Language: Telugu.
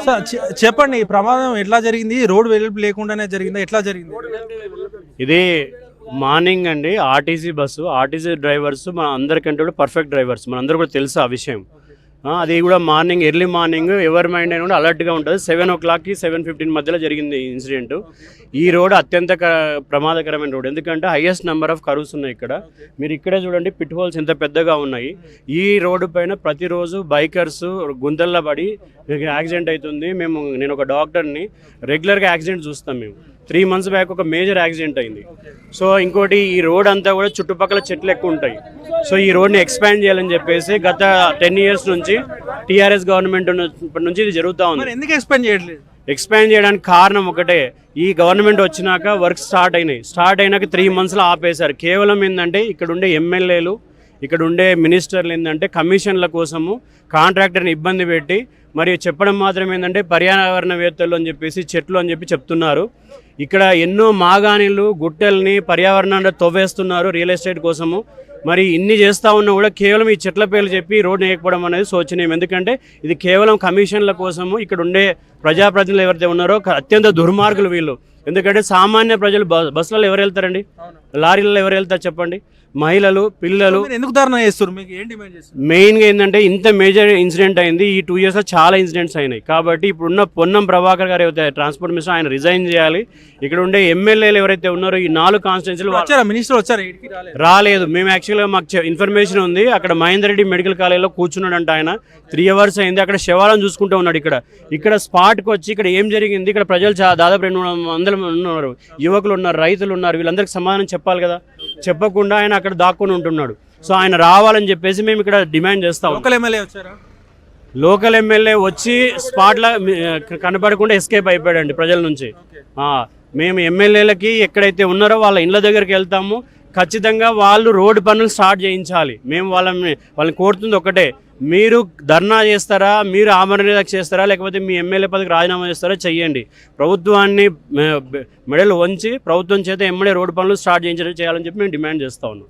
సార్ చెప్పండి, ఈ ప్రమాదం ఎట్లా జరిగింది? రోడ్ వెలుపు లేకుండానే జరిగిందా? ఎట్లా జరిగింది? ఇది మార్నింగ్ అండి. ఆర్టీసీ బస్సు, ఆర్టీసీ డ్రైవర్స్ మన అందరికంటే కూడా పర్ఫెక్ట్ డ్రైవర్స్, మన అందరూ కూడా తెలుసు ఆ విషయం. అది కూడా మార్నింగ్, ఎర్లీ మార్నింగ్ ఎవరి మైండ్ అయినా కూడా అలర్ట్గా ఉంటుంది. 7 o'clockకి 7:15 మధ్యలో జరిగింది ఈ ఇన్సిడెంట్. ఈ రోడ్ అత్యంత ప్రమాదకరమైన రోడ్, ఎందుకంటే హైయెస్ట్ నెంబర్ ఆఫ్ కర్వ్స్ ఉన్నాయి ఇక్కడ. మీరు ఇక్కడే చూడండి, పిట్ హోల్స్ ఎంత పెద్దగా ఉన్నాయి. ఈ రోడ్డు పైన ప్రతిరోజు బైకర్స్ గుంతల్లో పడి యాక్సిడెంట్ అవుతుంది. నేను ఒక డాక్టర్ని, రెగ్యులర్గా యాక్సిడెంట్ చూస్తాం మేము. 3 months బ్యాక్ ఒక మేజర్ యాక్సిడెంట్ అయింది. సో ఇంకోటి, ఈ రోడ్ అంతా కూడా చుట్టుపక్కల చెట్లు ఎక్కువ ఉంటాయి. సో ఈ రోడ్ని ఎక్స్పాండ్ చేయాలని చెప్పేసి గత 10 years నుంచి టీఆర్ఎస్ గవర్నమెంట్ నుంచి ఇది జరుగుతూ ఉంది. ఎందుకు ఎక్స్పాండ్ చేయట్లేదు? ఎక్స్పాండ్ చేయడానికి కారణం ఒకటే, ఈ గవర్నమెంట్ వచ్చినాక వర్క్ స్టార్ట్ అయినాక 3 monthsలో ఆపేశారు. కేవలం ఏంటంటే ఇక్కడ ఉండే ఎమ్మెల్యేలు, ఇక్కడ ఉండే మినిస్టర్లు ఏంటంటే కమిషన్ల కోసము కాంట్రాక్టర్ని ఇబ్బంది పెట్టి మరియు చెప్పడం మాత్రం ఏంటంటే పర్యావరణవేత్తలు అని చెప్పేసి చెట్లు అని చెప్తున్నారు. ఇక్కడ ఎన్నో మాగాణిలు గుట్టెల్ని పర్యావరణాన్ని తవ్వేస్తున్నారు రియల్ ఎస్టేట్ కోసము. మరి ఇన్ని చేస్తూ ఉన్నా కూడా కేవలం ఈ చెట్ల పేర్లు చెప్పి రోడ్డు వేయకపోవడం అనేది శోచనీయం. ఎందుకంటే ఇది కేవలం కమిషన్ల కోసము. ఇక్కడ ఉండే ప్రజాప్రతినిధులు ఎవరైతే ఉన్నారో అత్యంత దుర్మార్గులు వీళ్ళు. ఎందుకంటే సామాన్య ప్రజలు బస్సులలో ఎవరు వెళ్తారండి? లారీలలో ఎవరు వెళ్తారు చెప్పండి? మహిళలు, పిల్లలు. ఎందుకు ధర్నా చేస్తారు? మీకు ఏం డిమాండ్ చేస్తారు? మెయిన్గా ఏంటంటే ఇంత మేజర్ ఇన్సిడెంట్ అయింది. ఈ 2 yearsలో చాలా ఇన్సిడెంట్స్ అయినాయి. కాబట్టి ఇప్పుడున్న పొన్నం ప్రభాకర్ గారు ఎవరైతే ట్రాన్స్పోర్ట్ మినిస్టర్, ఆయన రిజైన్ చేయాలి. ఇక్కడ ఉండే ఎమ్మెల్యేలు ఎవరైతే ఉన్నారో ఈ 4 కాన్స్టిట్యున్సీలు వచ్చారా? మినిస్టర్ వచ్చారా? రాలేదు. మేము యాక్చువల్గా మాకు ఇన్ఫర్మేషన్ ఉంది, అక్కడ మహేందర్ రెడ్డి మెడికల్ కాలేజ్లో కూర్చున్నాడంట ఆయన. 3 hours అయింది. అక్కడ శవాలను చూసుకుంటూ ఉన్నాడు. ఇక్కడ స్పాట్కి వచ్చి ఇక్కడ ఏం జరిగింది, ఇక్కడ ప్రజలు దాదాపు 200 ఉన్నారు, యువకులు ఉన్నారు, రైతులు ఉన్నారు, వీళ్ళందరికీ సమాధానం చెప్పాలి కదా. చెప్పకుండా ఆయన అక్కడ దాక్కుని ఉంటున్నాడు. సో ఆయన రావాలని చెప్పేసి మేము ఇక్కడ డిమాండ్ చేస్తాం. లోకల్ ఎమ్మెల్యే వచ్చారా? లోకల్ ఎమ్మెల్యే వచ్చి స్పాట్లో కనపడకుండా ఎస్కేప్ అయిపోయాడండి ప్రజల నుంచి. మేము ఎమ్మెల్యేలకి ఎక్కడైతే ఉన్నారో వాళ్ళ ఇళ్ళ దగ్గరికి వెళ్తాము. ఖచ్చితంగా వాళ్ళు రోడ్డు పనులు స్టార్ట్ చేయించాలి. మేము వాళ్ళని కోరుతుంది ఒకటే, మీరు ధర్నా చేస్తారా, మీరు ఆమరణ నిరాహార చేస్తారా, లేకపోతే మీ ఎమ్మెల్యే పదవికి రాజీనామా చేస్తారా, చెయ్యండి. ప్రభుత్వాన్ని మెడలు వంచి ప్రభుత్వం చేత ఎమ్మెల్యే రోడ్డు పనులు స్టార్ట్ చేయాలని చెప్పి మేము డిమాండ్ చేస్తూ ఉన్నాం.